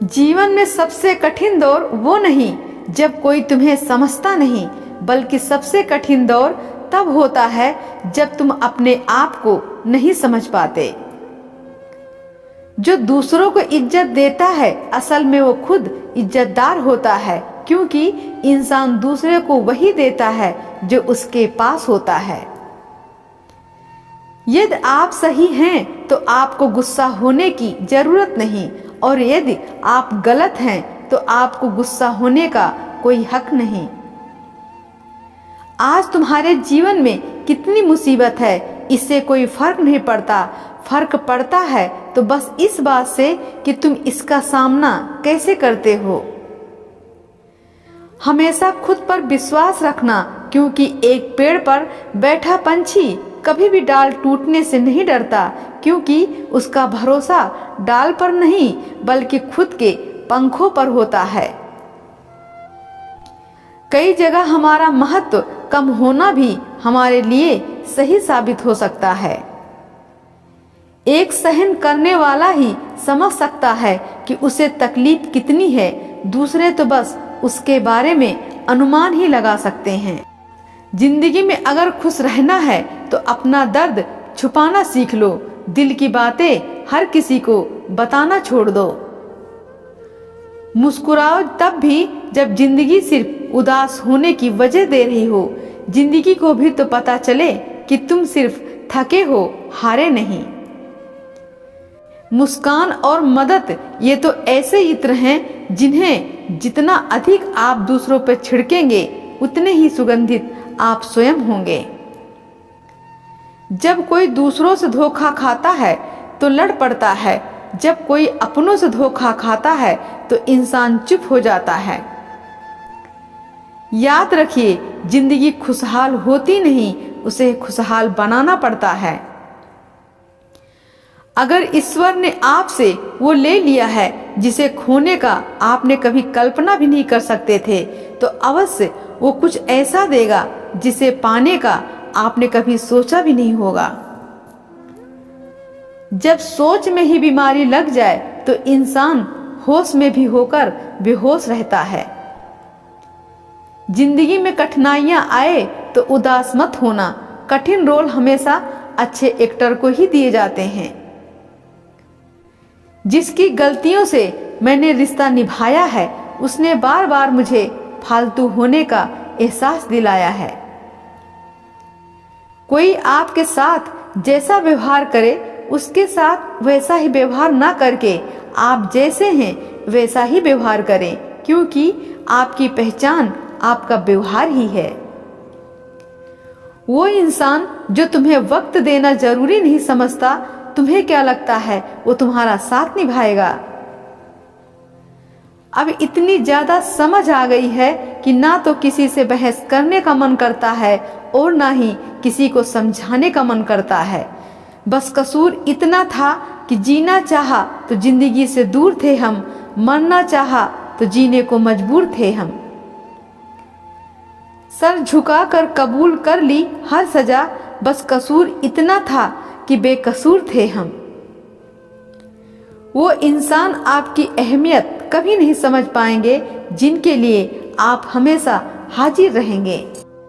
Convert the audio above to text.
जीवन में सबसे कठिन दौर वो नहीं जब कोई तुम्हें समझता नहीं, बल्कि सबसे कठिन दौर तब होता है जब तुम अपने आप को नहीं समझ पाते। जो दूसरों को इज्जत देता है असल में वो खुद इज्जतदार होता है, क्योंकि इंसान दूसरे को वही देता है जो उसके पास होता है। यदि आप सही हैं तो आपको गुस्सा होने की जरूरत नहीं, और यदि आप गलत हैं तो आपको गुस्सा होने का कोई हक नहीं। आज तुम्हारे जीवन में कितनी मुसीबत है इससे कोई फर्क नहीं पड़ता। फर्क पड़ता है तो बस इस बात से कि तुम इसका सामना कैसे करते हो। हमेशा खुद पर विश्वास रखना, क्योंकि एक पेड़ पर बैठा पंछी कभी भी डाल टूटने से नहीं डरता, क्योंकि उसका भरोसा डाल पर नहीं बल्कि खुद के पंखों पर होता है। कई जगह हमारा महत्व कम होना भी हमारे लिए सही साबित हो सकता है। एक सहन करने वाला ही समझ सकता है कि उसे तकलीफ कितनी है, दूसरे तो बस उसके बारे में अनुमान ही लगा सकते हैं। जिंदगी में अगर खुश रहना है तो अपना दर्द छुपाना सीख लो। दिल की बातें हर किसी को बताना छोड़ दो। मुस्कुराओ तब भी जब जिंदगी सिर्फ उदास होने की वजह दे रही हो। जिंदगी को भी तो पता चले कि तुम सिर्फ थके हो, हारे नहीं। मुस्कान और मदद ये तो ऐसे इत्र हैं जिन्हें जितना अधिक आप दूसरों पर छिड़केंगे उतने ही सुगंधित आप स्वयं होंगे। जब कोई दूसरों से धोखा खाता है तो लड़ पड़ता है, जब कोई अपनों से धोखा खाता है तो इंसान चुप हो जाता है। याद रखिए, जिंदगी खुशहाल होती नहीं, उसे खुशहाल बनाना पड़ता है। अगर ईश्वर ने आपसे वो ले लिया है जिसे खोने का आपने कभी कल्पना भी नहीं कर सकते थे, तो अवश्य वो कुछ ऐसा देगा जिसे पाने का आपने कभी सोचा भी नहीं होगा। जब सोच में ही बीमारी लग जाए तो इंसान होश में भी होकर बेहोश रहता है। जिंदगी में कठिनाइयां आए तो उदास मत होना। कठिन रोल हमेशा अच्छे एक्टर को ही दिए जाते हैं। जिसकी गलतियों से मैंने रिश्ता निभाया है उसने बार बार मुझे फालतू होने का एहसास दिलाया है। कोई आपके साथ जैसा व्यवहार करे उसके साथ वैसा ही व्यवहार ना करके आप जैसे हैं वैसा ही व्यवहार करें, क्योंकि आपकी पहचान आपका व्यवहार ही है। वो इंसान जो तुम्हें वक्त देना जरूरी नहीं समझता, तुम्हें क्या लगता है वो तुम्हारा साथ निभाएगा? अब इतनी ज्यादा समझ आ गई है कि ना तो किसी से बहस करने का मन करता है और ना ही किसी को समझाने का मन करता है। बस कसूर इतना था कि जीना चाहा तो जिंदगी से दूर थे हम, मरना चाहा तो जीने को मजबूर थे हम। सर झुकाकर कबूल कर ली हर सजा, बस कसूर इतना था कि बेकसूर थे हम। वो इंसान आपकी अहमियत कभी नहीं समझ पाएंगे जिनके लिए आप हमेशा हाजिर रहेंगे।